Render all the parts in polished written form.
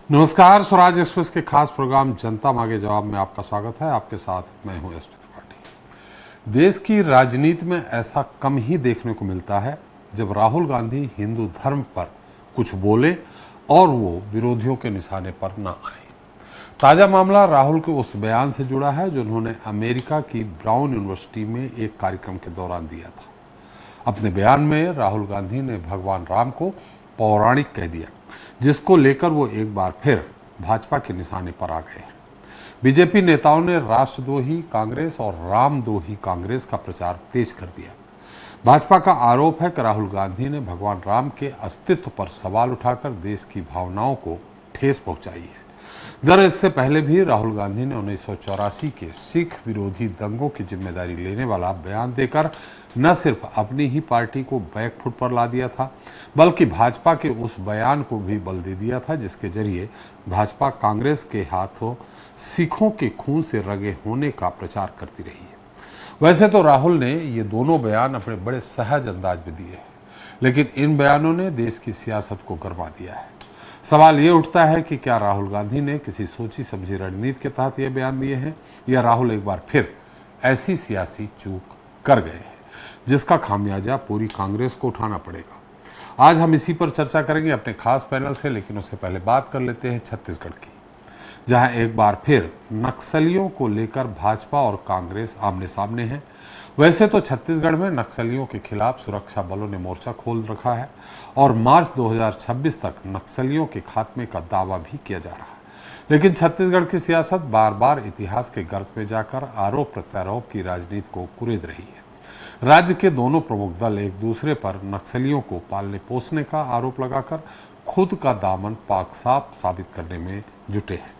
नमस्कार, स्वराज एक्सप्रेस के खास प्रोग्राम जनता मांगे जवाब में आपका स्वागत है। आपके साथ मैं हूं एसपी त्रिपाठी। देश की राजनीति में ऐसा कम ही देखने को मिलता है जब राहुल गांधी हिंदू धर्म पर कुछ बोले और वो विरोधियों के निशाने पर न आए। ताजा मामला राहुल के उस बयान से जुड़ा है जो उन्होंने अमेरिका की ब्राउन यूनिवर्सिटी में एक कार्यक्रम के दौरान दिया था। अपने बयान में राहुल गांधी ने भगवान राम को पौराणिक कह दिया, जिसको लेकर वो एक बार फिर भाजपा के निशाने पर आ गए हैं। बीजेपी नेताओं ने राष्ट्रद्रोही कांग्रेस और रामद्रोही कांग्रेस का प्रचार तेज कर दिया। भाजपा का आरोप है कि राहुल गांधी ने भगवान राम के अस्तित्व पर सवाल उठाकर देश की भावनाओं को ठेस पहुंचाई है। दरअसल इससे पहले भी राहुल गांधी ने 1984 के सिख विरोधी दंगों की जिम्मेदारी लेने वाला बयान देकर न सिर्फ अपनी ही पार्टी को बैकफुट पर ला दिया था, बल्कि भाजपा के उस बयान को भी बल दे दिया था जिसके जरिए भाजपा कांग्रेस के हाथों सिखों के खून से रगे होने का प्रचार करती रही है। वैसे तो राहुल ने ये दोनों बयान अपने बड़े सहज अंदाज में दिए हैं, लेकिन इन बयानों ने देश की सियासत को गरमा दिया है। सवाल ये उठता है कि क्या राहुल गांधी ने किसी सोची समझी रणनीति के तहत ये बयान दिए हैं या राहुल एक बार फिर ऐसी सियासी चूक कर गए हैं जिसका खामियाजा पूरी कांग्रेस को उठाना पड़ेगा। आज हम इसी पर चर्चा करेंगे अपने खास पैनल से, लेकिन उससे पहले बात कर लेते हैं छत्तीसगढ़ की, जहां एक बार फिर नक्सलियों को लेकर भाजपा और कांग्रेस आमने सामने हैं। वैसे तो छत्तीसगढ़ में नक्सलियों के खिलाफ सुरक्षा बलों ने मोर्चा खोल रखा है और मार्च 2026 तक नक्सलियों के खात्मे का दावा भी किया जा रहा है, लेकिन छत्तीसगढ़ की सियासत बार बार इतिहास के गर्त में जाकर आरोप प्रत्यारोप की राजनीति को कुरेद रही है। राज्य के दोनों प्रमुख दल एक दूसरे पर नक्सलियों को पालने पोसने का आरोप लगाकर खुद का दामन पाक साफ साबित करने में जुटे हैं,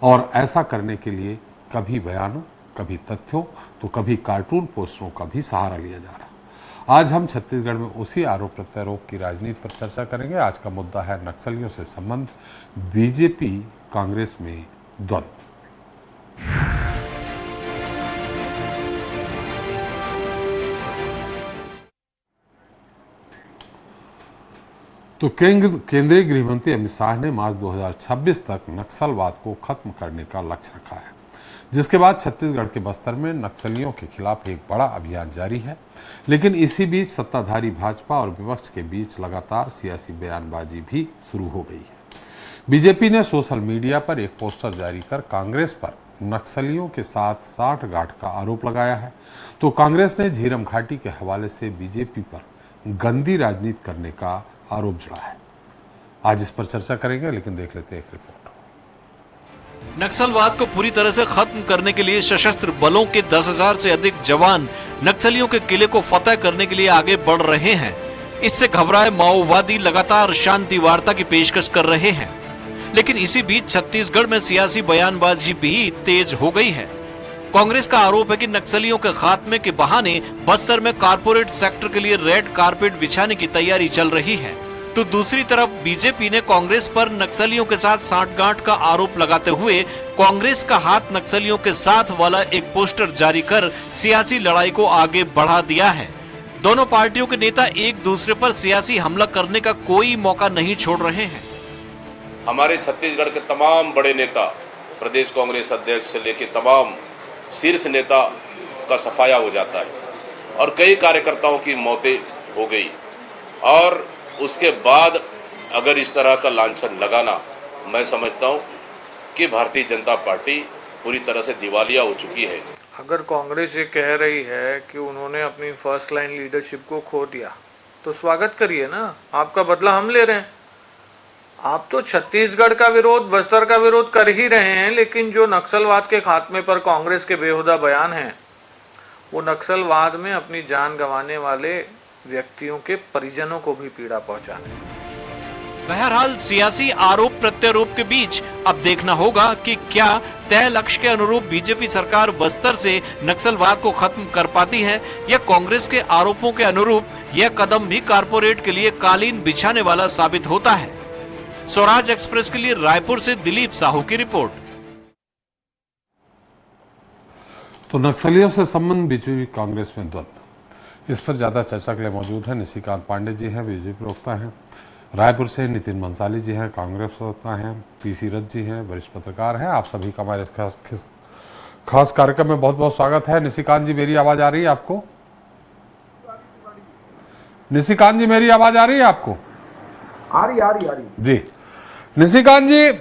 और ऐसा करने के लिए कभी बयानों, कभी तथ्यों, तो कभी कार्टून पोस्टरों का भी सहारा लिया जा रहा। आज हम छत्तीसगढ़ में उसी आरोप प्रत्यारोप की राजनीति पर चर्चा करेंगे। आज का मुद्दा है नक्सलियों से संबंध, बीजेपी कांग्रेस में द्वंद्व। तो केंद्रीय गृहमंत्री अमित शाह ने मार्च 2026 तक नक्सलवाद को खत्म करने का लक्ष्य रखा है, जिसके बाद छत्तीसगढ़ के बस्तर में नक्सलियों के खिलाफ एक बड़ा अभियान जारी है। लेकिन इसी बीच सत्ताधारी भाजपा और विपक्ष के बीच लगातार सियासी बयानबाजी भी शुरू हो गई है। बीजेपी ने सोशल मीडिया पर एक पोस्टर जारी कर कांग्रेस पर नक्सलियों के साथ साठगांठ का आरोप लगाया है, तो कांग्रेस ने झीरम घाटी के हवाले से बीजेपी पर गंदी राजनीति करने का आरोप जुड़ा है। आज इस पर चर्चा करेंगे, लेकिन देख लेते हैं एक रिपोर्ट। नक्सलवाद को पूरी तरह से खत्म करने के लिए सशस्त्र बलों के 10,000 से अधिक जवान नक्सलियों के किले को फतह करने के लिए आगे बढ़ रहे हैं। इससे घबराए माओवादी लगातार शांति वार्ता की पेशकश कर रहे हैं, लेकिन इसी बीच छत्तीसगढ़ में सियासी बयानबाजी भी तेज हो गई है। कांग्रेस का आरोप है कि नक्सलियों के खात्मे के बहाने बस्तर में कारपोरेट सेक्टर के लिए रेड कारपेट बिछाने की तैयारी चल रही है, तो दूसरी तरफ बीजेपी ने कांग्रेस पर नक्सलियों के साथ साठगांठ का आरोप लगाते हुए कांग्रेस का हाथ नक्सलियों के साथ वाला एक पोस्टर जारी कर सियासी लड़ाई को आगे बढ़ा दिया है। दोनों पार्टियों के नेता एक दूसरे पर सियासी हमला करने का कोई मौका नहीं छोड़ रहे हैं। हमारे छत्तीसगढ़ के तमाम बड़े नेता, प्रदेश कांग्रेस अध्यक्ष से लेकर तमाम शीर्ष नेता का सफाया हो जाता है और कई कार्यकर्ताओं की मौतें हो गई, और उसके बाद अगर इस तरह का लांछन लगाना, मैं समझता हूं कि भारतीय जनता पार्टी पूरी तरह से दिवालिया हो चुकी है। अगर कांग्रेस ये कह रही है कि उन्होंने अपनी फर्स्ट लाइन लीडरशिप को खो दिया, तो स्वागत करिए ना, आपका बदला हम ले रहे हैं। आप तो छत्तीसगढ़ का विरोध, बस्तर का विरोध कर ही रहे हैं, लेकिन जो नक्सलवाद के खात्मे पर कांग्रेस के बेहुदा बयान हैं, वो नक्सलवाद में अपनी जान गंवाने वाले व्यक्तियों के परिजनों को भी पीड़ा पहुंचाने हैं। बहरहाल सियासी आरोप प्रत्यारोप के बीच अब देखना होगा कि क्या तय लक्ष्य के अनुरूप बीजेपी सरकार बस्तर से नक्सलवाद को खत्म कर पाती है, या कांग्रेस के आरोपों के अनुरूप यह कदम भी कारपोरेट के लिए कालीन बिछाने वाला साबित होता है। स्वराज एक्सप्रेस के लिए रायपुर से दिलीप साहू की रिपोर्ट। तो नक्सलियों से संबंध बीजेपी कांग्रेस में द्वंद्व, इस पर ज्यादा चर्चा के लिए मौजूद है निशिकांत पांडे जी हैं, बीजेपी प्रवक्ता हैं। रायपुर से नितिन बंसाली जी हैं, कांग्रेस होता हैं, पीसी रथ जी हैं, वरिष्ठ पत्रकार हैं। आप सभी का हमारे खास कार्यक्रम में बहुत बहुत स्वागत है। निशिकांत जी, मेरी आवाज आ रही है आपको? निशिकांत जी, मेरी आवाज आ रही है आपको? आ रही जी। निशिकांत जी,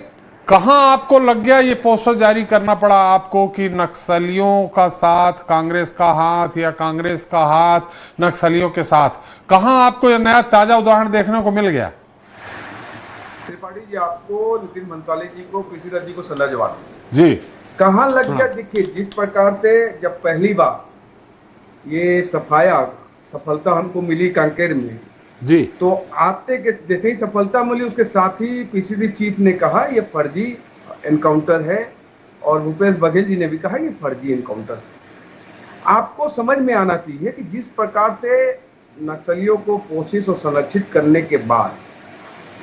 कहां आपको लग गया ये पोस्टर जारी करना पड़ा आपको कि नक्सलियों का साथ कांग्रेस का हाथ या कांग्रेस का हाथ नक्सलियों के साथ? कहां आपको ये नया ताजा उदाहरण देखने को मिल गया? त्रिपाठी जी, आपको, नितिन बंसाली जी को, पीसी रथ जी को सलाह जवाब जी। कहां लग गया? देखिए, जिस प्रकार से जब पहली बार ये सफलता हमको मिली कांकेर में जी, तो आते के जैसे ही सफलता मिली उसके साथ ही पीसीसी चीफ ने कहा ये फर्जी एनकाउंटर है और भूपेश बघेल जी ने भी कहा ये फर्जी एनकाउंटर है। आपको समझ में आना चाहिए कि जिस प्रकार से नक्सलियों को पोषित और संरक्षित करने के बाद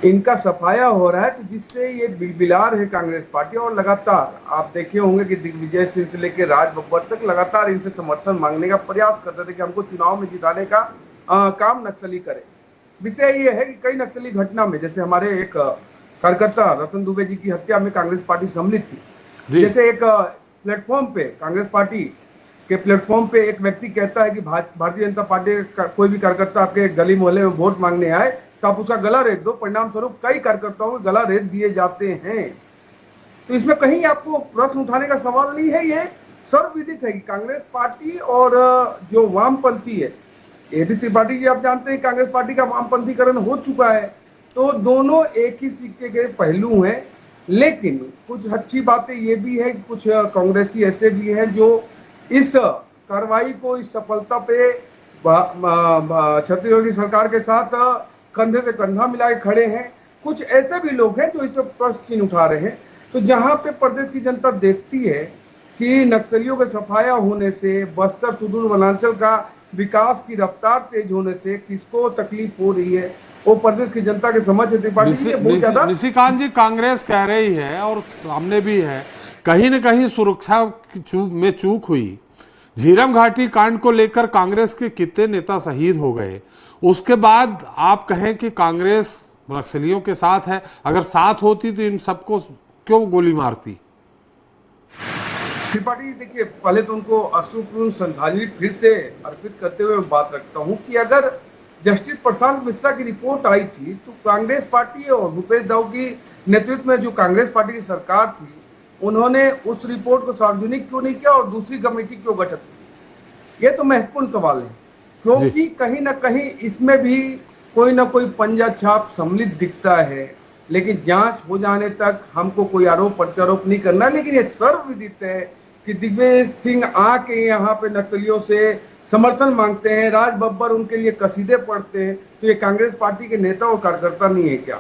इनका सफाया हो रहा है, तो जिससे ये बिलबिला रहे कांग्रेस पार्टी, और लगातार आप देखे होंगे कि दिग्विजय सिंह से लेकर राज बब्बर तक लगातार इनसे समर्थन मांगने का प्रयास करते थे कि हमको चुनाव में जिताने का काम नक्सली करे। विषय ये है कि कई नक्सली घटना में, जैसे हमारे एक कार्यकर्ता रतन दुबे जी की हत्या में कांग्रेस पार्टी सम्मिलित थी। जैसे एक प्लेटफॉर्म पे, कांग्रेस पार्टी के प्लेटफॉर्म पे एक व्यक्ति कहता है कि भारतीय जनता पार्टी का कोई भी कार्यकर्ता आपके गली मोहल्ले में वोट मांगने आए तो आप उसका गला रेत दो। परिणाम स्वरूप कई कार्यकर्ताओं को गला रेत दिए जाते हैं। तो इसमें कहीं आपको प्रश्न उठाने का सवाल नहीं है। ये सर्वविदित है कि कांग्रेस पार्टी और जो वामपंथी है, ये भी त्रिपाठी जी आप जानते हैं कांग्रेस पार्टी का वामपंथीकरण हो चुका है। तो दोनों एक ही सिक्के के पहलू हैं। लेकिन कुछ अच्छी बातें ये भी है कि कुछ कांग्रेसी ऐसे भी हैं जो इस कार्रवाई को, इस सफलता पे छत्तीसगढ़ की सरकार के साथ कंधे से कंधा मिला के खड़े हैं। कुछ ऐसे भी लोग हैं जो इस पर प्रश्न चिन्ह उठा रहे हैं। तो जहां पे प्रदेश की जनता देखती है कि नक्सलियों के सफाया होने से, बस्तर सुदूर वनांचल का विकास की रफ्तार तेज होने से किसको तकलीफ हो रही है, वो प्रदेश की जनता के समझ है। त्रिपाठी जी, बहुत ज्यादा निशिकांत जी, कांग्रेस कह रही है और सामने भी है, कहीं न कहीं सुरक्षा में चूक हुई। झीरम घाटी कांड को लेकर कांग्रेस के कितने नेता शहीद हो गए, उसके बाद आप कहें कि कांग्रेस नक्सलियों के साथ है। अगर साथ होती तो इन सबको क्यों गोली मारती? त्रिपाठी, देखिए, पहले तो उनको अश्रुपूर्ण श्रद्धांजलि फिर से अर्पित करते हुए बात रखता हूं कि अगर जस्टिस प्रशांत मिश्रा की रिपोर्ट आई थी तो कांग्रेस पार्टी और भूपेश दाऊ की नेतृत्व में जो कांग्रेस पार्टी की सरकार थी, उन्होंने उस रिपोर्ट को सार्वजनिक क्यों नहीं किया और दूसरी कमेटी क्यों गठित की? ये तो महत्वपूर्ण सवाल है, क्योंकि कहीं ना कहीं इसमें भी कोई ना कोई पंजा छाप सम्मिलित दिखता है। लेकिन जांच हो जाने तक हमको कोई आरोप प्रत्यारोप नहीं करना। लेकिन ये सर्वविदित है कि दिग्विजय सिंह आके यहाँ पे नक्सलियों से समर्थन मांगते हैं, राज बब्बर उनके लिए कसीदे पढ़ते हैं। तो ये कांग्रेस पार्टी के नेता और कार्यकर्ता नहीं है क्या?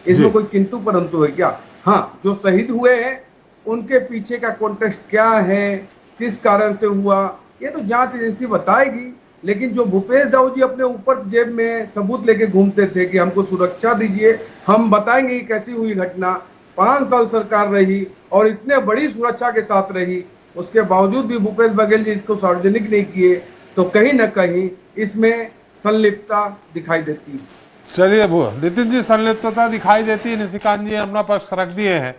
इसमें कोई किंतु परंतु है क्या? हाँ, जो शहीद हुए हैं उनके पीछे का कॉन्टेक्स्ट क्या है, किस कारण से हुआ, ये तो जांच एजेंसी बताएगी। लेकिन जो भूपेश दाऊ जी अपने ऊपर जेब में सबूत लेके घूमते थे कि हमको सुरक्षा दीजिए, हम बताएंगे कैसी हुई घटना, 5 साल सरकार रही और इतने बड़ी सुरक्षा के साथ रही, उसके बावजूद भी भूपेश बघेल जी इसको सार्वजनिक नहीं किए, तो कहीं ना कहीं इसमें संलिप्तता दिखाई देती है। चलिए, वो नितिन जी, संलिप्तता दिखाई देती है। निशिकांत जी अपना पक्ष रख दिए हैं।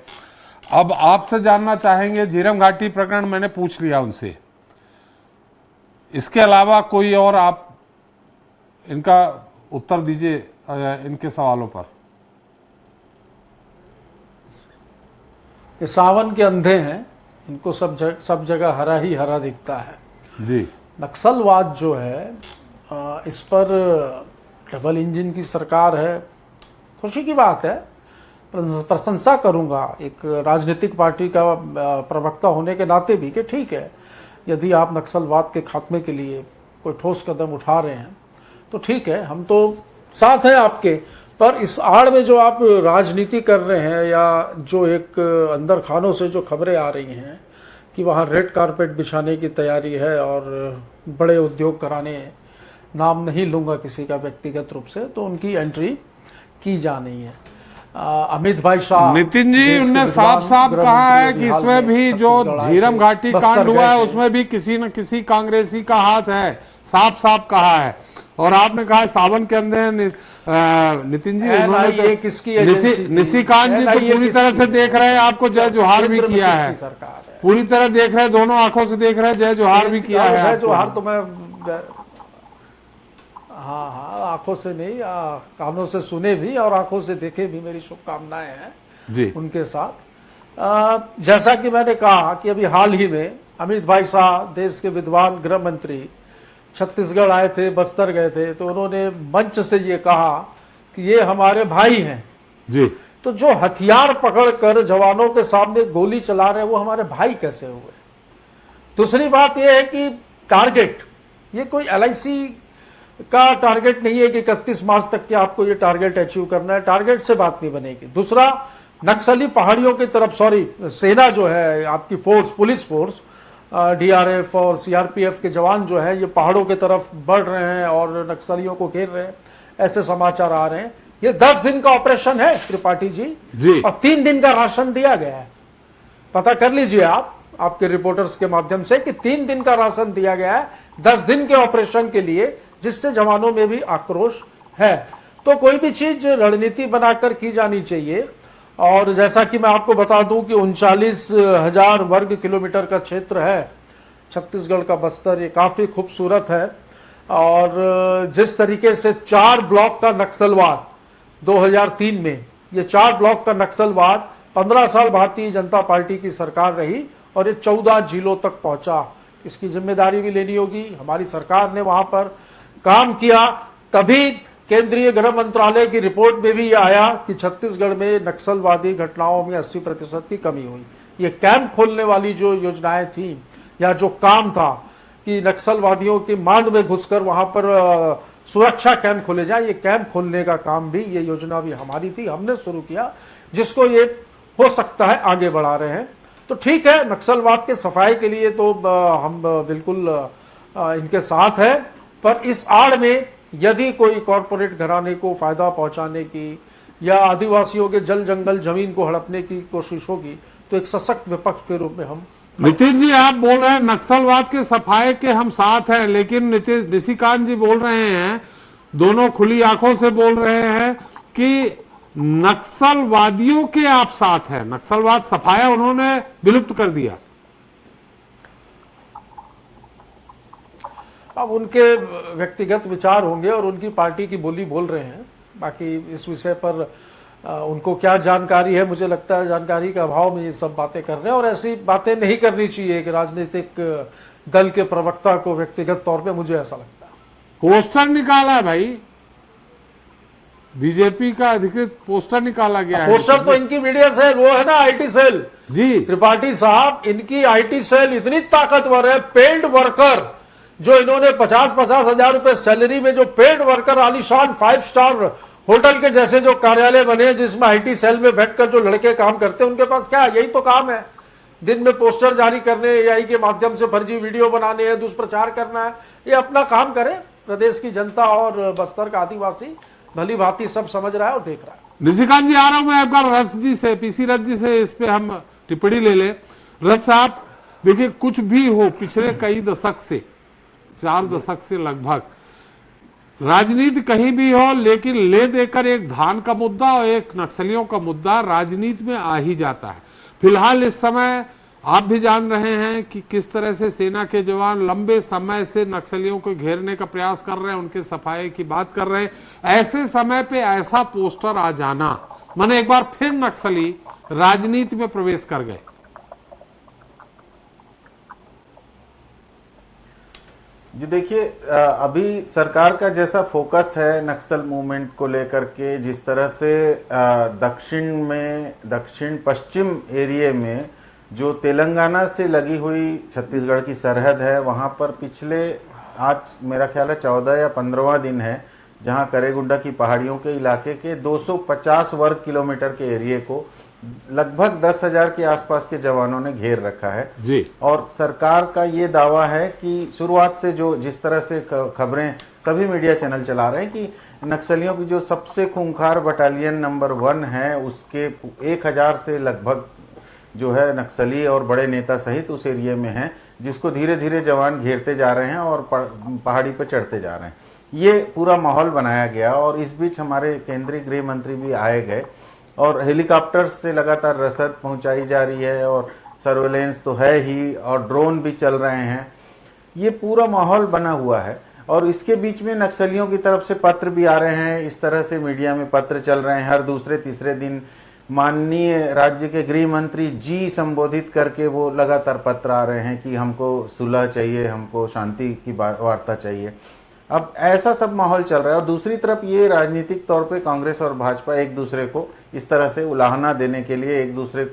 अब आपसे जानना चाहेंगे, झीरम घाटी प्रकरण मैंने पूछ लिया उनसे, इसके अलावा कोई और आप इनका उत्तर दीजिए इनके सवालों पर। ये सावन के अंधे हैं, इनको सब जगह हरा ही हरा दिखता है जी। नक्सलवाद जो है, इस पर डबल इंजन की सरकार है, खुशी की बात है, प्रशंसा करूंगा एक राजनीतिक पार्टी का प्रवक्ता होने के नाते भी कि ठीक है, यदि आप नक्सलवाद के खात्मे के लिए कोई ठोस कदम उठा रहे हैं तो ठीक है, हम तो साथ हैं आपके। पर इस आड़ में जो आप राजनीति कर रहे हैं या जो एक अंदर खानों से जो खबरें आ रही हैं कि वहाँ रेड कारपेट बिछाने की तैयारी है और बड़े उद्योग कराने, नाम नहीं लूँगा किसी का व्यक्तिगत रूप से, तो उनकी एंट्री की जा रही है। अमित भाई शाह, नितिन जी, उनने साफ साफ कहा है कि इसमें भी जो झीरम घाटी कांड हुआ है उसमें भी किसी न किसी कांग्रेसी का हाथ है, साफ साफ कहा है। और आपने कहा सावन के अंदर नितिन जी उन्होंने ये किसकी एजेंसी थी? निशिकांत जी तो पूरी तरह से देख रहे हैं, आपको जय जोहार भी किया है, पूरी तरह देख रहे हैं, दोनों आंखों से देख रहे हैं, जय जोहार भी किया है। जय जोहार तो मैं हाँ आंखों से नहीं, कानों से सुने भी और आंखों से देखे भी, मेरी शुभकामनाएं हैं जी उनके साथ। जैसा कि मैंने कहा कि अभी हाल ही में अमित भाई शाह, देश के विद्वान गृह मंत्री, छत्तीसगढ़ आए थे, बस्तर गए थे, तो उन्होंने मंच से ये कहा कि ये हमारे भाई हैं जी। तो जो हथियार पकड़कर जवानों के सामने गोली चला रहे हैं वो हमारे भाई कैसे हुए? दूसरी बात यह है कि टारगेट, ये कोई LIC का टारगेट नहीं है कि 31 मार्च तक के आपको ये टारगेट अचीव करना है, टारगेट से बात नहीं बनेगी। दूसरा, नक्सली पहाड़ियों की तरफ, सेना जो है आपकी फोर्स, पुलिस फोर्स, DRF और CRPF के जवान जो है ये पहाड़ों की तरफ बढ़ रहे हैं और नक्सलियों को घेर रहे हैं, ऐसे समाचार आ रहे हैं। ये 10 दिन का ऑपरेशन है त्रिपाठी जी और 3 दिन का राशन दिया गया है। पता कर लीजिए आपके रिपोर्टर्स के माध्यम से कि 3 दिन का राशन दिया गया है 10 दिन के ऑपरेशन के लिए, जिससे जवानों में भी आक्रोश है। तो कोई भी चीज रणनीति बनाकर की जानी चाहिए। और जैसा कि मैं आपको बता दूं कि 39,000 वर्ग किलोमीटर का क्षेत्र है छत्तीसगढ़ का बस्तर, ये काफी खूबसूरत है। और जिस तरीके से 4 ब्लॉक का नक्सलवाद 2003 में, ये 4 ब्लॉक का नक्सलवाद 15 साल भारतीय जनता पार्टी की सरकार रही और ये 14 जिलों तक पहुंचा, इसकी जिम्मेदारी भी लेनी होगी। हमारी सरकार ने वहां पर काम किया, तभी केंद्रीय गृह मंत्रालय की रिपोर्ट में भी आया कि छत्तीसगढ़ में नक्सलवादी घटनाओं में 80% की कमी हुई। ये कैंप खोलने वाली जो योजनाएं थी या जो काम था कि नक्सलवादियों की मांग में घुसकर वहां पर सुरक्षा कैंप खोले जाए, ये कैंप खोलने का काम भी, ये योजना भी हमारी थी, हमने शुरू किया, जिसको ये हो सकता है आगे बढ़ा रहे हैं। तो ठीक है, नक्सलवाद के सफाई के लिए तो हम बिल्कुल इनके साथ है, पर इस आड़ में यदि कोई कॉरपोरेट घराने को फायदा पहुंचाने की या आदिवासियों के जल जंगल जमीन को हड़पने की कोशिश होगी तो एक सशक्त विपक्ष के रूप में हम। नितिन जी आप बोल रहे हैं नक्सलवाद के सफाई के हम साथ हैं, लेकिन निशिकांत जी बोल रहे हैं, दोनों खुली आंखों से बोल रहे हैं कि नक्सलवादियों के आप साथ हैं, नक्सलवाद सफाया उन्होंने विलुप्त कर दिया। अब उनके व्यक्तिगत विचार होंगे और उनकी पार्टी की बोली बोल रहे हैं, बाकी इस विषय पर उनको क्या जानकारी है, मुझे लगता है जानकारी के अभाव में ये सब बातें कर रहे हैं और ऐसी बातें नहीं करनी चाहिए कि राजनीतिक दल के प्रवक्ता को व्यक्तिगत तौर पे, मुझे ऐसा लगता है। पोस्टर निकाला है भाई, बीजेपी का अधिकृत पोस्टर निकाला गया है। पोस्टर तो इनकी मीडिया सेल, वो है ना IT सेल जी। त्रिपाठी साहब, इनकी IT सेल इतनी ताकतवर है, पेड वर्कर जो इन्होंने 50-50 हजार रुपए सैलरी में जो पेड वर्कर आलीशान 5 स्टार होटल के जैसे जो कार्यालय बने जिसमें IT सेल में बैठकर जो लड़के काम करते हैं, उनके पास क्या यही तो काम है, दिन में पोस्टर जारी करने, AI के माध्यम से फर्जी वीडियो बनाने हैं, दुष्प्रचार करना है, ये अपना काम करें। प्रदेश की जनता और बस्तर का आदिवासी भली भांति सब समझ रहा है और देख रहा है। निशिकांत जी आ रहा हूं मैं आपका रथ जी से, PC रथ जी से, इस पे हम टिप्पणी ले ले। रथ साहब देखिए, कुछ भी हो, पिछले कई दशक से, 4 दशक से लगभग राजनीति कहीं भी हो, लेकिन ले देकर एक धान का मुद्दा और एक नक्सलियों का मुद्दा राजनीति में आ ही जाता है। फिलहाल इस समय आप भी जान रहे हैं कि किस तरह से सेना के जवान लंबे समय से नक्सलियों को घेरने का प्रयास कर रहे हैं, उनके सफाई की बात कर रहे हैं। ऐसे समय पे ऐसा पोस्टर आ जाना, माने एक बार फिर नक्सली राजनीति में प्रवेश कर गए। जी देखिए, अभी सरकार का जैसा फोकस है नक्सल मूवमेंट को लेकर के, जिस तरह से दक्षिण पश्चिम एरिया में जो तेलंगाना से लगी हुई छत्तीसगढ़ की सरहद है, वहां पर पिछले, आज मेरा ख्याल है 14 या 15वां दिन है, जहां करेगुड्डा की पहाड़ियों के इलाके के 250 वर्ग किलोमीटर के एरिया को लगभग 10,000 के आसपास के जवानों ने घेर रखा है जी। और सरकार का ये दावा है कि शुरुआत से जो जिस तरह से खबरें सभी मीडिया चैनल चला रहे हैं कि नक्सलियों की जो सबसे खूंखार बटालियन नंबर 1 है, उसके 1000 से लगभग जो है नक्सली और बड़े नेता सहित उस एरिया में हैं, जिसको धीरे धीरे जवान घेरते जा रहे हैं और पहाड़ी पर चढ़ते जा रहे हैं। ये पूरा माहौल बनाया गया। और इस बीच हमारे केंद्रीय गृह मंत्री भी आए गए और हेलीकॉप्टर से लगातार रसद पहुंचाई जा रही है और सर्वेलेंस तो है ही और ड्रोन भी चल रहे हैं। ये पूरा माहौल बना हुआ है और इसके बीच में नक्सलियों की तरफ से पत्र भी आ रहे हैं। इस तरह से मीडिया में पत्र चल रहे हैं, हर दूसरे तीसरे दिन माननीय राज्य के गृह मंत्री जी संबोधित करके वो लगातार पत्र आ रहे हैं कि हमको सुलह चाहिए, हमको शांति की वार्ता चाहिए। अब ऐसा सब माहौल चल रहा है और दूसरी तरफ ये राजनीतिक तौर पे कांग्रेस और भाजपा एक दूसरे को इस तरह से उलाहना देने के लिए एक दूसरे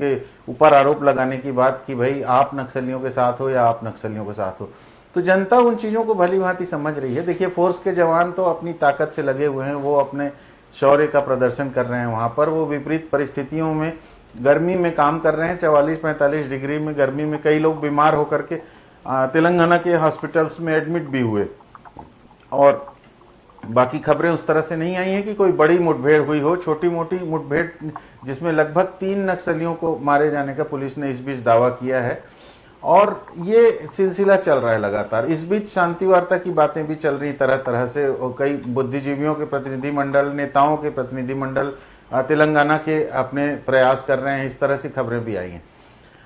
के ऊपर आरोप लगाने की बात कि भाई आप नक्सलियों के साथ हो या आप नक्सलियों के साथ हो। तो जनता उन चीजों को भली भांति समझ रही है। देखिए, फोर्स के जवान तो अपनी ताकत से लगे हुए हैं, वो अपने शौर्य का प्रदर्शन कर रहे हैं। वहां पर वो विपरीत परिस्थितियों में गर्मी में काम कर रहे हैं। 44-45 डिग्री में गर्मी में कई लोग बीमार होकर के तेलंगाना के हॉस्पिटल्स में एडमिट भी हुए। और बाकी खबरें उस तरह से नहीं आई हैं कि कोई बड़ी मुठभेड़ हुई हो। छोटी मोटी मुठभेड़ जिसमें लगभग 3 नक्सलियों को मारे जाने का पुलिस ने इस बीच दावा किया है और ये सिलसिला चल रहा है लगातार। इस बीच शांति वार्ता की बातें भी चल रही तरह तरह से। कई बुद्धिजीवियों के प्रतिनिधिमंडल, नेताओं के प्रतिनिधिमंडल तेलंगाना के अपने प्रयास कर रहे हैं, इस तरह से खबरें भी आई हैं।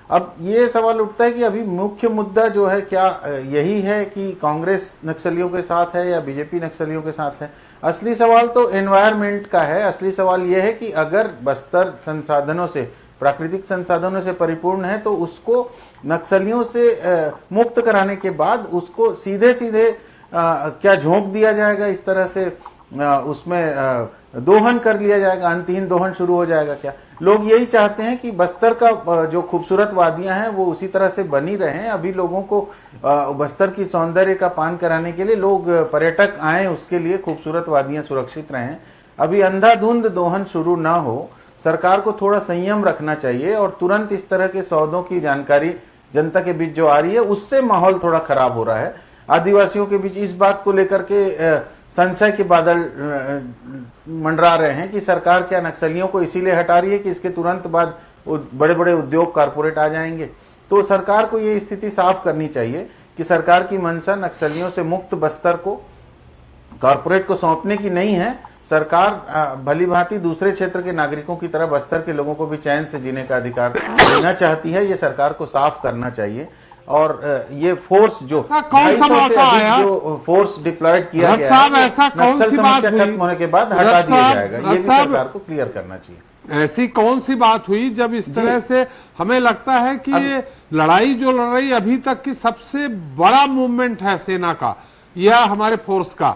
अब ये सवाल उठता है कि अभी मुख्य मुद्दा जो है क्या यही है कि कांग्रेस नक्सलियों के साथ है या बीजेपी नक्सलियों के साथ है? असली सवाल तो एनवायरमेंट का है। असली सवाल यह है कि अगर बस्तर संसाधनों से, प्राकृतिक संसाधनों से परिपूर्ण है तो उसको नक्सलियों से मुक्त कराने के बाद उसको सीधे सीधे क्या झोंक दिया जाएगा, इस तरह से उसमें दोहन कर लिया जाएगा, अंतहीन दोहन शुरू हो जाएगा क्या? लोग यही चाहते हैं कि बस्तर का जो खूबसूरत वादियां हैं वो उसी तरह से बनी रहें। अभी लोगों को बस्तर की सौंदर्य का पान कराने के लिए लोग पर्यटक आए, उसके लिए खूबसूरत वादियां सुरक्षित रहें। अभी अंधाधुंध दोहन शुरू ना हो। सरकार को थोड़ा संयम रखना चाहिए और तुरंत इस तरह के सौदों की जानकारी जनता के बीच जो आ रही है उससे माहौल थोड़ा खराब हो रहा है। आदिवासियों के बीच इस बात को लेकर के संशय के बादल मंडरा रहे हैं कि सरकार क्या नक्सलियों को इसीलिए हटा रही है कि इसके तुरंत बाद बड़े बड़े उद्योग कारपोरेट आ जाएंगे। तो सरकार को ये स्थिति साफ करनी चाहिए कि सरकार की मंशा नक्सलियों से मुक्त बस्तर को कारपोरेट को सौंपने की नहीं है। सरकार भली भांति दूसरे क्षेत्र के नागरिकों की तरह बस्तर के लोगों को भी चैन से जीने का अधिकार देना चाहती है। ये सरकार को साफ करना चाहिए। और ये फोर्स जो कौन सा मौका आया, जो फोर्स डिप्लॉयड किया गया साहब, ऐसा कौन सी बात हुई खत्म होने के बाद हटा दिया जाएगा, ये भी सरकार को क्लियर करना चाहिए। ऐसी कौन सी बात हुई जब इस तरह से हमें लगता है कि ये लड़ाई जो लड़ रही अभी तक की सबसे बड़ा मूवमेंट है सेना का या हमारे फोर्स का,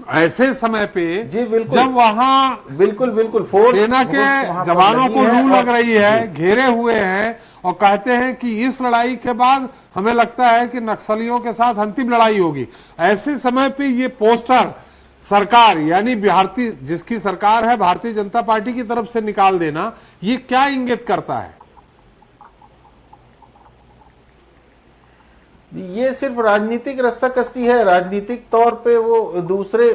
ऐसे समय पे जी बिल्कुल, जब वहां बिल्कुल सेना के जवानों को लू लग रही है, घेरे हुए हैं और कहते हैं कि इस लड़ाई के बाद हमें लगता है कि नक्सलियों के साथ अंतिम लड़ाई होगी, ऐसे समय पे ये पोस्टर सरकार यानी भारतीय जिसकी सरकार है भारतीय जनता पार्टी की तरफ से निकाल देना, ये क्या इंगित करता है? ये सिर्फ राजनीतिक रस्साकसी है। राजनीतिक तौर पे वो दूसरे,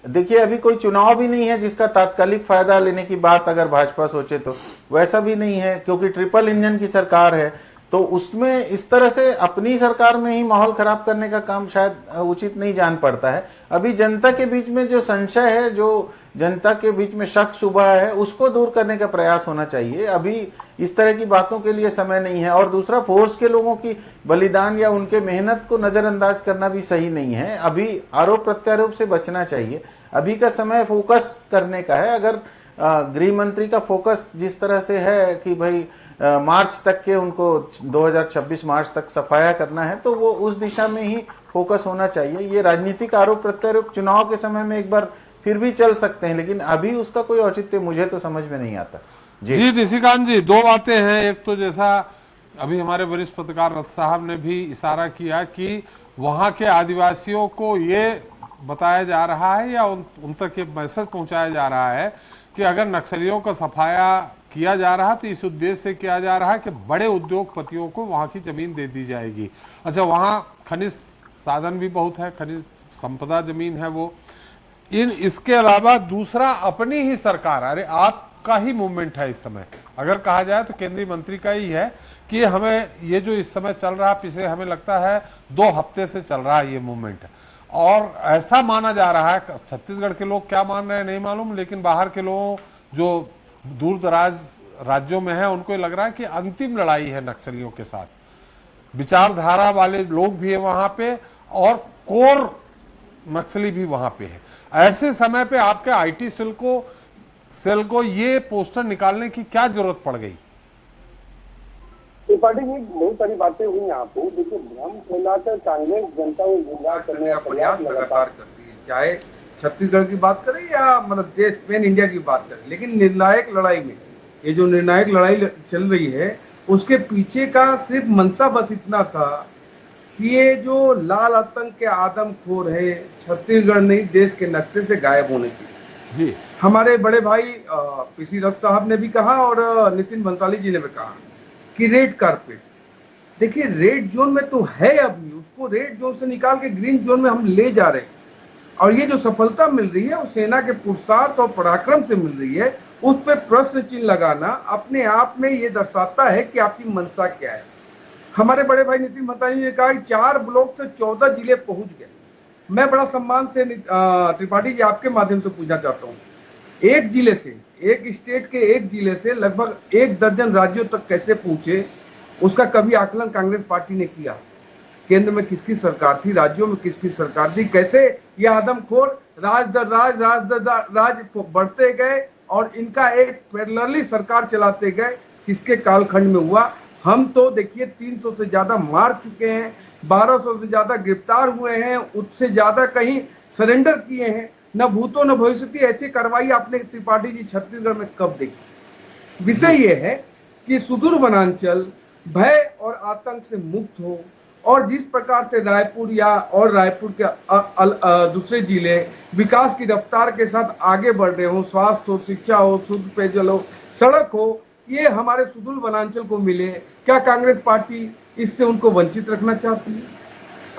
देखिए अभी कोई चुनाव भी नहीं है जिसका तात्कालिक फायदा लेने की बात अगर भाजपा सोचे तो वैसा भी नहीं है, क्योंकि ट्रिपल इंजन की सरकार है। तो उसमें इस तरह से अपनी सरकार में ही माहौल खराब करने का काम शायद उचित नहीं जान पड़ता है। अभी जनता के बीच में जो संशय है, जो जनता के बीच में शक शुबह है, उसको दूर करने का प्रयास होना चाहिए। अभी इस तरह की बातों के लिए समय नहीं है। और दूसरा, फोर्स के लोगों की बलिदान या उनके मेहनत को नजरअंदाज करना भी सही नहीं है। अभी आरोप प्रत्यारोप से बचना चाहिए। अभी का समय फोकस करने का है। अगर गृह मंत्री का फोकस जिस तरह से है कि भाई मार्च तक के उनको 2026 मार्च तक सफाया करना है, तो वो उस दिशा में ही फोकस होना चाहिए। ये राजनीतिक आरोप प्रत्यारोप चुनाव के समय में एक बार फिर भी चल सकते हैं, लेकिन अभी उसका कोई औचित्य मुझे तो समझ में नहीं आता। जी निशिकांत जी, दो बातें हैं। एक तो जैसा अभी हमारे वरिष्ठ पत्रकार रथ साहब ने भी इशारा किया कि वहां के आदिवासियों को ये बताया जा रहा है या उन तक ये मैसेज पहुंचाया जा रहा है कि अगर नक्सलियों का सफाया किया जा रहा तो इस उद्देश्य से किया जा रहा है कि बड़े उद्योगपतियों को वहां की जमीन दे दी जाएगी। अच्छा, वहां खनिज साधन भी बहुत है, खनिज संपदा जमीन है वो। इसके अलावा दूसरा, अपनी ही सरकार, अरे आपका ही मूवमेंट है इस समय, अगर कहा जाए तो केंद्रीय मंत्री का ही है कि हमें ये जो इस समय चल रहा, पिछले हमें लगता है 2 हफ्ते से चल रहा है ये मूवमेंट। और ऐसा माना जा रहा है, छत्तीसगढ़ के लोग क्या मान रहे हैं नहीं मालूम, लेकिन बाहर के लोग जो दूर दराज राज्यों में है उनको लग रहा है कि अंतिम लड़ाई है नक्सलियों के साथ। विचारधारा वाले लोग भी है वहां पे और कोर नक्सली भी वहां पे है। ऐसे समय पे आपके आईटी सेल को ये पोस्टर निकालने की क्या जरूरत पड़ गई? त्रिपाठी जी, बहुत सारी बातें हुई यहाँ पे। देखिए, भ्रम फैलाकर कांग्रेस जनता को गुमराह करने का प्रयास लगातार करती है, चाहे छत्तीसगढ़ की बात करें या मतलब देश पैन इंडिया की बात करें। लेकिन निर्णायक लड़ाई में ये जो निर्णायक लड़ाई चल रही है उसके पीछे का सिर्फ मंशा बस इतना था कि ये जो लाल आतंक के आदमखोर है छत्तीसगढ़ नहीं देश के नक्शे से गायब होने की। जी, हमारे बड़े भाई पीसी रथ साहब ने भी कहा और नितिन भंसाली जी ने भी कहा कि रेड कारपेट, देखिए रेड जोन में तो है, अभी उसको रेड जोन से निकाल के ग्रीन जोन में हम ले जा रहे हैं। और ये जो सफलता मिल रही है वो सेना के पुरुषार्थ और पराक्रम से मिल रही है। उस पर प्रश्न चिन्ह लगाना अपने आप में ये दर्शाता है कि आपकी मंशा क्या है। हमारे बड़े भाई नितिन भंसाली ने कहा कि 4 ब्लॉक से 14 जिले पहुंच गए। मैं बड़ा सम्मान से त्रिपाठी जी आपके माध्यम से पूछना चाहता हूँ, एक जिले से, एक स्टेट के एक जिले से लगभग 1 दर्जन राज्यों तक कैसे पहुंचे, उसका कभी आकलन कांग्रेस पार्टी ने किया? केंद्र में किसकी सरकार थी, राज्यों में किसकी सरकार थी, कैसे ये आदमखोर राज दर राज बढ़ते गए और इनका एक पैरेलली सरकार चलाते गए, किसके कालखंड में हुआ? हम तो देखिए 300 से ज्यादा मार चुके हैं, 1200 से ज्यादा गिरफ्तार हुए हैं, उससे ज्यादा कहीं सरेंडर किए हैं। न भूतो न भविष्यति ऐसी कार्रवाई आपने त्रिपाठी जी छत्तीसगढ़ में कब देखी? विषय ये है कि सुदूर वनांचल भय और आतंक से मुक्त हो और जिस प्रकार से रायपुर या और रायपुर के दूसरे जिले विकास की रफ्तार के साथ आगे बढ़ रहे हो, स्वास्थ्य हो, शिक्षा हो, शुद्ध पेयजल हो, सड़क हो, ये हमारे सुदूर वनांचल को मिले, क्या कांग्रेस पार्टी इससे उनको वंचित रखना चाहती है?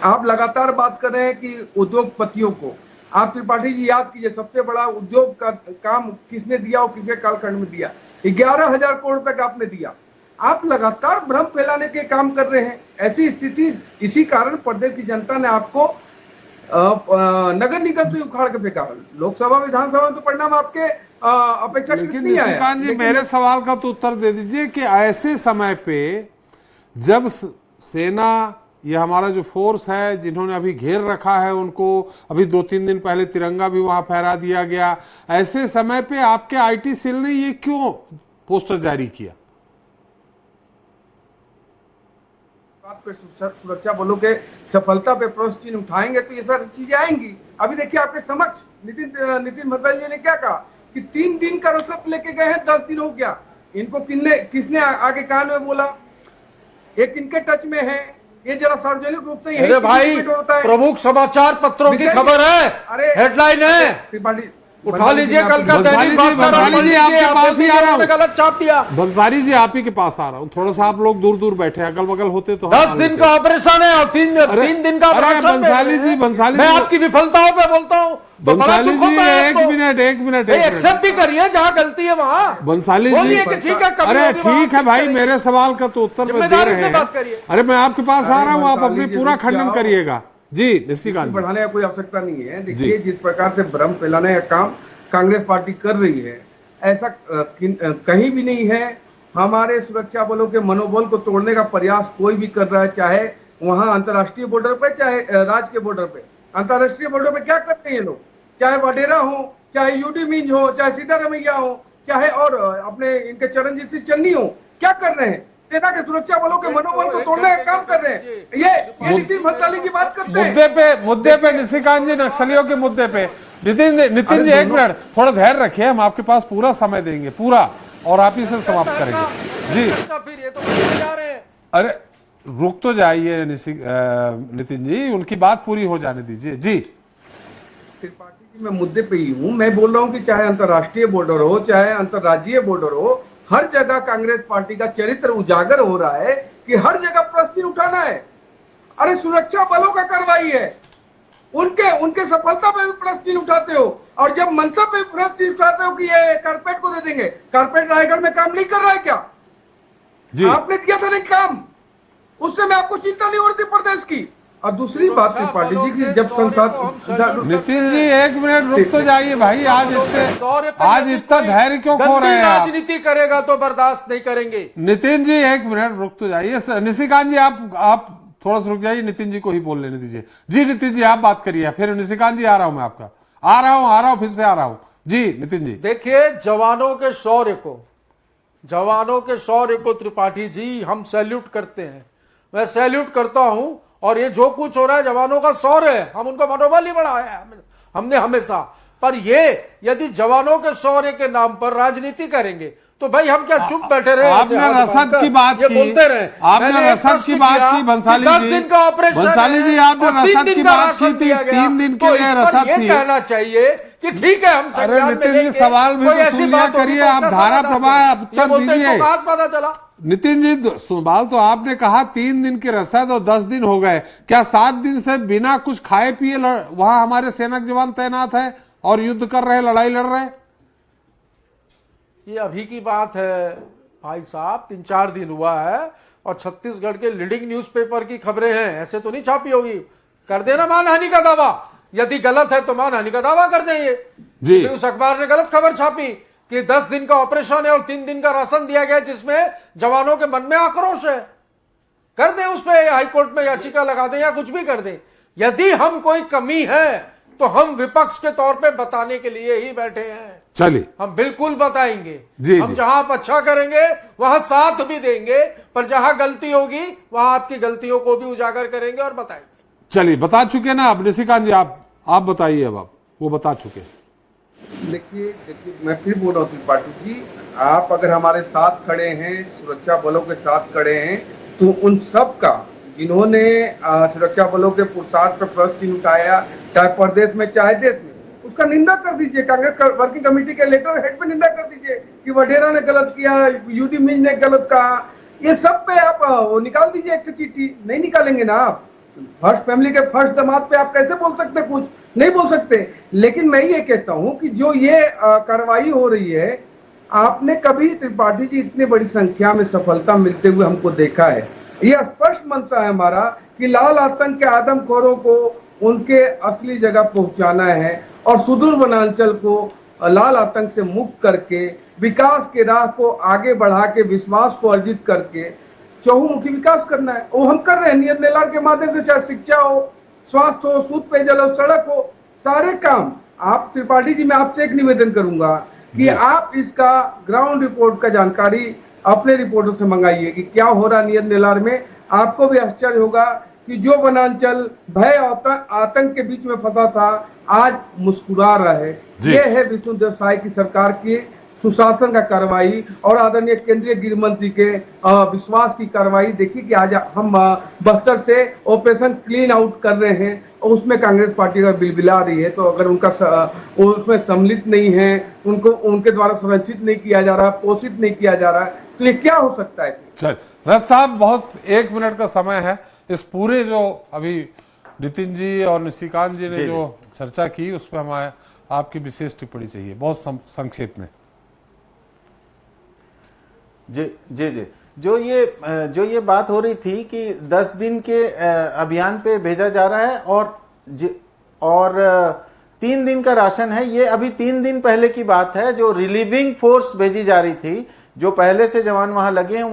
आप लगातार बात कर रहे हैं कि उद्योगपतियों को, आप त्रिपाठी जी याद कीजिए सबसे बड़ा उद्योग का काम किसने दिया और किसके कालखंड में दिया? 11,000 करोड़ रुपए का आपने दिया। आप लगातार भ्रम फैलाने के काम कर रहे हैं। ऐसी स्थिति, इसी कारण प्रदेश की जनता ने आपको नगर निगम से उखाड़ के फेंका। लोकसभा विधानसभा में तो परिणाम आपके अपेक्षाकृत नहीं आया। निशिकांत जी, मेरे सवाल का तो उत्तर दे दीजिए कि ऐसे समय पे जब सेना, ये हमारा जो फोर्स है जिन्होंने अभी घेर रखा है उनको, अभी 2-3 दिन पहले तिरंगा भी वहां फहरा दिया गया, ऐसे समय पे आपके आईटी सेल ने ये क्यों पोस्टर जारी किया? पे सुरक्षा बलों के सफलता पे प्रश्न चिन्ह उठाएंगे तो ये सारी चीजें आएंगी। अभी देखिए आपके समक्ष नितिन भंसाली जी ने क्या कहा कि 3 दिन का रसद लेके गए हैं, 10 दिन हो गया। इनको किसने आगे कान में बोला? एक इनके टच में है, ये जरा सार्वजनिक रूप से अरे भाई, प्रमुख समाचार पत्रों की खबर है, हेडलाइन है, त्रिपाठी उठा लीजिए कल का दैनिक भास्कर। भंसाली जी आपके पास ही आ रहा हूँ, गलत छाप दिया। भंसाली जी आप ही के पास आ रहा हूँ, थोड़ा सा आप लोग दूर दूर बैठे, अगल बगल होते तो 10 दिन का ऑपरेशन है और 3 दिन का भंसाली जी, मैं आपकी विफलताओं पे बोलता हूँ। भंसाली जी एक मिनट एक्सेप्ट भी करिए जहाँ गलती है वहाँ। भंसाली जी, ठीक है, अरे ठीक है भाई, मेरे सवाल का तो उत्तर में दे रहे हैं। अरे मैं आपके पास आ रहा हूँ, आप अपनी पूरा खंडन करिएगा। जी निशिकांत, बढ़ाने का कोई आवश्यकता नहीं है। देखिए जिस प्रकार से भ्रम फैलाने का काम कांग्रेस पार्टी कर रही है, ऐसा कहीं भी नहीं है। हमारे सुरक्षा बलों के मनोबल को तोड़ने का प्रयास कोई भी कर रहा है, चाहे वहां अंतर्राष्ट्रीय बॉर्डर पे, चाहे राज्य के बॉर्डर पे। अंतर्राष्ट्रीय बॉर्डर पे क्या करते हैं ये लोग? चाहे वाडेरा हो, चाहे यूडी मिंज हो, चाहे सीतारमैया हो, चाहे और अपने इनके चरणजीत सिंह चन्नी हो, क्या कर रहे हैं? सेना के सुरक्षा बलों के मनोबल को तोड़ने का काम कर रहे हैं। ये नितिन भंसाली की बात करते हैं। मुद्दे पे निशिकांत जी, नक्सलियों के मुद्दे पे नितिन जी एक मिनट, थोड़ा धैर्य रखिए, हम आपके पास पूरा समय देंगे, पूरा, और आप इसे समाप्त करेंगे। जी अरे रुक तो जाइए नितिन जी, उनकी बात पूरी हो जाने दीजिए। जी त्रिपाठी जी, मैं मुद्दे पे ही हूँ। मैं बोल रहा हूँ कि चाहे अंतर्राष्ट्रीय बॉर्डर हो, चाहे अंतर्राज्यीय बॉर्डर हो, हर जगह कांग्रेस पार्टी का चरित्र उजागर हो रहा है कि हर जगह प्रश्न उठाना है। अरे सुरक्षा बलों का कार्रवाई है, उनके सफलता पे भी प्रश्न उठाते हो, और जब मनसा पे प्रश्न उठाते हो कि ये कारपेट को दे देंगे। कारपेट रायगढ़ में काम नहीं कर रहा है क्या? आपने दिया था नहीं काम, उससे मैं आपको चिंता नहीं हो रही थी प्रदेश की। और दूसरी बात त्रिपाठी जी की जब संसद नितिन जी 1 मिनट रुक तो जाइए भाई, आज इतना धैर्य क्यों खो रहे हैं आप? राजनीति करेगा तो बर्दाश्त नहीं करेंगे। नितिन जी 1 मिनट रुक तो जाइए। निशिकांत जी आप थोड़ा सा रुक जाइए, नितिन जी को ही बोल लेने दीजिए। जी नितिन जी आप बात करिए, फिर निशिकांत जी आ रहा हूं मैं आपका, आ रहा हूं फिर से आ रहा हूं। जी नितिन जी देखिए, जवानों के शौर्य को त्रिपाठी जी हम सैल्यूट करते हैं, मैं सैल्यूट करता हूं। और ये जो कुछ हो रहा है जवानों का शौर्य है, हम उनका मनोबल ही बढ़ाया है हमने हमेशा। पर ये यदि जवानों के शौर्य के नाम पर राजनीति करेंगे तो भाई हम क्या चुप बैठे रहे? आपने रसद की बात की, बोलते रहे, आपने रसद की बात की बंसाली जी, 10 दिन का ऑपरेशन, बंसाली जी आपने रसद की बात की थी, 3 दिन के लिए रसद थी। कहना चाहिए कि ठीक है हम अरे नितिन जी सवाल भी तो सुन लिया करिए, आप धारा प्रवाह उत्तर दीजिए। पता चला नितिन जी सवाल तो आपने कहा 3 दिन की रसद और 10 दिन हो गए, क्या 7 दिन से बिना कुछ खाए पिए वहां हमारे सेना के जवान तैनात है और युद्ध कर रहे, लड़ाई लड़ रहे? ये अभी की बात है भाई साहब, 3-4 दिन हुआ है और छत्तीसगढ़ के लीडिंग न्यूज़पेपर की खबरें हैं, ऐसे तो नहीं छापी होगी। कर देना मानहानि का दावा, यदि गलत है तो मानहानि का दावा कर देंगे जी। उस अखबार ने गलत खबर छापी कि 10 दिन का ऑपरेशन है और 3 दिन का राशन दिया गया, जिसमें जवानों के मन में आक्रोश है। कर दें उस पर हाईकोर्ट में याचिका लगा दें या कुछ भी कर दें। यदि हम कोई कमी है तो हम विपक्ष के तौर पे बताने के लिए ही बैठे हैं। चलिए हम बिल्कुल बताएंगे हम जी। जहां आप अच्छा करेंगे वहां साथ भी देंगे, पर जहां गलती होगी वहां आपकी गलतियों को भी उजागर करेंगे और बताएंगे। चलिए बता चुके ना अब निशिकांत जी, आप बताइए। अब आप वो बता चुके। देखिए मैं फिर बोल रहा हूँ त्रिपाठी जी, आप अगर हमारे साथ खड़े हैं, सुरक्षा बलों के साथ खड़े हैं, तो उन सब का जिन्होंने सुरक्षा बलों के पुरुषार्थ पर प्रश्न चिन्ह उठाया, चाहे प्रदेश में चाहे देश में, उसका निंदा कर दीजिए। कांग्रेस वर्किंग कमेटी के लेटर हेड पे निंदा कर दीजिए कि वडेरा ने गलत किया, यूडी मिंज ने गलत कहा, ये सब पे आप वो निकाल दीजिए एक चिट्ठी। नहीं निकालेंगे ना आप, फर्स्ट फैमिली के फर्स्ट दामाद पे आप कैसे बोल सकते? कुछ नहीं बोल सकते। लेकिन मैं ये कहता हूं कि जो ये कार्रवाई हो रही है, आपने कभी त्रिपाठी जी इतनी बड़ी संख्या में सफलता मिलते हुए हमको देखा है? ये स्पष्ट मंशा है हमारा कि लाल आतंक के आदमखोरों को उनके असली जगह पहुंचाना है और सुदूर वनांचल को लाल आतंक से मुक्त करके विकास के राह को आगे बढ़ा के विश्वास को अर्जित करके चहुमुखी विकास करना है। वो हम कर रहे हैं नियत नेलार के माध्यम से, चाहे शिक्षा हो, स्वास्थ्य हो, शुद्ध पेयजल हो, सड़क हो, सारे काम। आप त्रिपाठी जी मैं आपसे एक निवेदन करूंगा कि आप इसका ग्राउंड रिपोर्ट का जानकारी अपने रिपोर्टों से मंगाइए कि क्या हो रहा नियत नेलार में। आपको भी आश्चर्य होगा कि जो वनांचल भय और आतंक के बीच में फंसा था आज मुस्कुरा रहा है। ये है विष्णुदेव साय की सरकार की सुशासन का कार्रवाई और आदरणीय केंद्रीय गृह मंत्री के विश्वास की कार्रवाई। देखिए कि आज हम बस्तर से ऑपरेशन क्लीन आउट कर रहे हैं और उसमें कांग्रेस पार्टी अगर बिलबिला रही है, तो अगर उनका उसमें सम्मिलित नहीं है, उनको उनके द्वारा संरक्षित नहीं किया जा रहा, पोषित नहीं किया जा रहा है, तो ये क्या हो सकता है? चल रथ साहब, बहुत 1 मिनट का समय है। इस पूरे जो अभी नितिन जी और निशिकांत जी ने जो चर्चा की, उस पर हमारे आपकी विशेष टिप्पणी चाहिए, बहुत संक्षेप में। जी जो ये बात हो रही थी कि 10 दिन के अभियान पे भेजा जा रहा है और 3 दिन का राशन है, ये अभी 3 दिन पहले की बात है। जो रिलीविंग फोर्स भेजी जा रही थी, जो पहले से जवान वहां लगे हैं,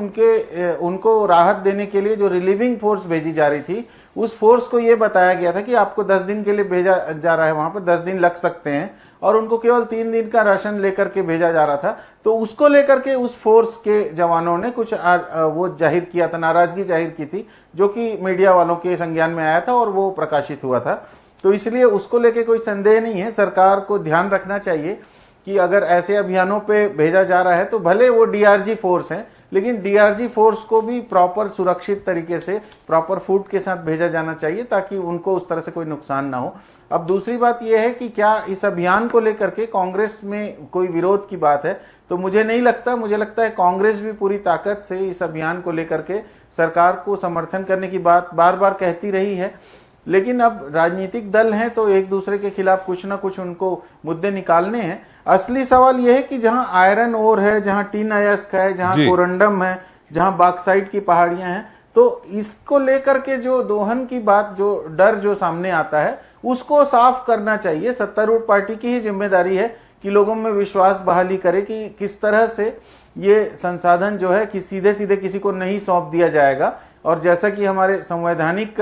उनको राहत देने के लिए जो रिलीविंग फोर्स भेजी जा रही थी, उस फोर्स को ये बताया गया था कि आपको 10 दिन के लिए भेजा जा रहा है, वहां पर 10 दिन लग सकते हैं, और उनको केवल 3 दिन का राशन लेकर के भेजा जा रहा था। तो उसको लेकर के उस फोर्स के जवानों ने कुछ वो जाहिर किया था, नाराजगी जाहिर की थी, जो कि मीडिया वालों के संज्ञान में आया था और वो प्रकाशित हुआ था। तो इसलिए उसको लेके कोई संदेह नहीं है। सरकार को ध्यान रखना चाहिए कि अगर ऐसे अभियानों पे भेजा जा रहा है तो भले वो डीआरजी फोर्स है, लेकिन डीआरजी फोर्स को भी प्रॉपर सुरक्षित तरीके से प्रॉपर फूड के साथ भेजा जाना चाहिए, ताकि उनको उस तरह से कोई नुकसान ना हो। अब दूसरी बात यह है कि क्या इस अभियान को लेकर के कांग्रेस में कोई विरोध की बात है? तो मुझे नहीं लगता। मुझे लगता है कांग्रेस भी पूरी ताकत से इस अभियान को लेकर के सरकार को समर्थन करने की बात बार बार कहती रही है। लेकिन अब राजनीतिक दल हैं तो एक दूसरे के खिलाफ कुछ ना कुछ उनको मुद्दे निकालने हैं। असली सवाल यह है कि जहां आयरन ओर है, जहां टीन अयस्क है, जहां कोरंडम है, जहां बाक्साइट की पहाड़ियां हैं, तो इसको लेकर के जो दोहन की बात, जो डर जो सामने आता है, उसको साफ करना चाहिए। सत्तारूढ़ पार्टी की ही जिम्मेदारी है कि लोगों में विश्वास बहाली करे कि किस तरह से ये संसाधन जो है कि सीधे सीधे किसी को नहीं सौंप दिया जाएगा, और जैसा कि हमारे संवैधानिक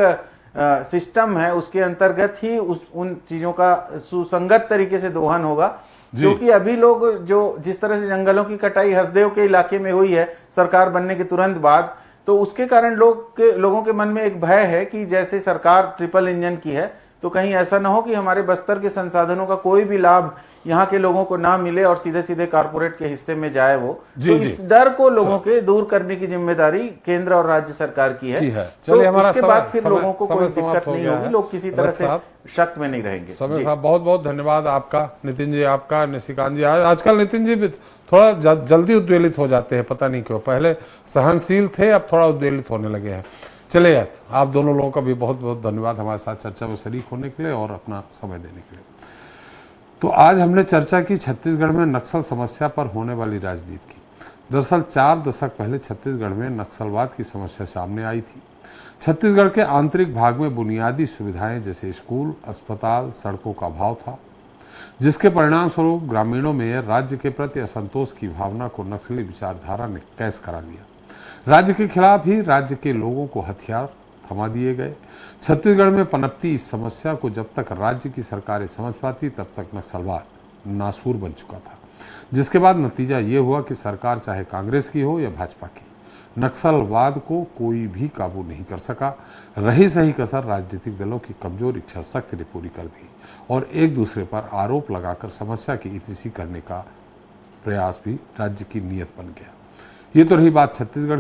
सिस्टम है उसके अंतर्गत ही उन चीजों का सुसंगत तरीके से दोहन होगा। क्योंकि अभी लोग जो जिस तरह से जंगलों की कटाई हसदेव के इलाके में हुई है सरकार बनने के तुरंत बाद, तो उसके कारण लोगों के मन में एक भय है कि जैसे सरकार ट्रिपल इंजन की है तो कहीं ऐसा ना हो कि हमारे बस्तर के संसाधनों का कोई भी लाभ यहाँ के लोगों को ना मिले और सीधे सीधे कारपोरेट के हिस्से में जाए वो। तो इस डर को लोगों के दूर करने की जिम्मेदारी केंद्र और राज्य सरकार की है। चलिए, तो हमारा उसके बाद फिर लोगों को कोई दिक्कत नहीं होगी, लोग किसी तरह से शक में नहीं रहेंगे। समय साहब, बहुत बहुत धन्यवाद आपका। नितिन जी आपका, निशिकांत जी, आजकल नितिन जी भी थोड़ा जल्दी उद्वेलित हो जाते हैं, पता नहीं क्यों। पहले सहनशील थे, अब थोड़ा उद्वेलित होने लगे हैं। चलिए, आप दोनों लोगों का भी बहुत बहुत धन्यवाद हमारे साथ चर्चा में शरीक होने के लिए और अपना समय देने के लिए। तो आज हमने चर्चा की छत्तीसगढ़ में नक्सल समस्या पर होने वाली राजनीति की। दरअसल 4 दशक पहले छत्तीसगढ़ में नक्सलवाद की समस्या सामने आई थी। छत्तीसगढ़ के आंतरिक भाग में बुनियादी सुविधाएं जैसे स्कूल, अस्पताल, सड़कों का अभाव था, जिसके परिणाम स्वरूप ग्रामीणों में राज्य के प्रति असंतोष की भावना को नक्सली विचारधारा ने कैद करा लिया। राज्य के खिलाफ ही राज्य के लोगों को हथियार थमा दिए गए। छत्तीसगढ़ में पनपती इस समस्या को जब तक राज्य की सरकारें समझ पाती तब तक नक्सलवाद नासूर बन चुका था, जिसके बाद नतीजा ये हुआ कि सरकार चाहे कांग्रेस की हो या भाजपा की, नक्सलवाद को कोई भी काबू नहीं कर सका। रही सही कसर राजनीतिक दलों की कमजोर इच्छा शक्ति ने पूरी कर दी और एक दूसरे पर आरोप लगाकर समस्या की इतिसी करने का प्रयास भी राज्य की नीयत बन गया। ये तो रही बात छत्तीसगढ़